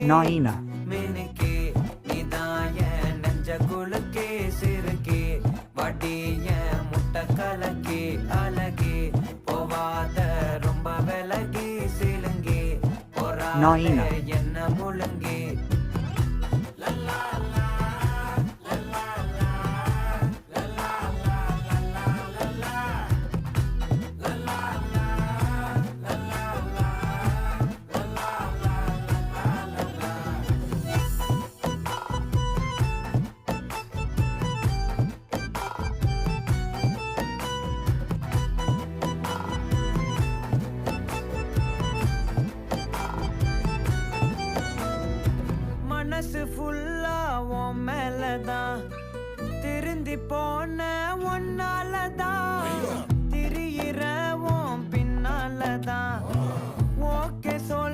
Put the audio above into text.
நாயினா மினுக்கே நீதாய நெஞ்ச குலுக்கே சிறுக்கே வடிய முட்டை கலக்கே அழகே போவாத ரொம்ப விலகி சிலுங்கே நாயினா என்ன முழுங்கே மனசு ஃபுல்லா உன் மேலதான் திருந்தி போன ஒன்னாலதான் திரியிற உன் பின்னாலதான் ஓகே சொல்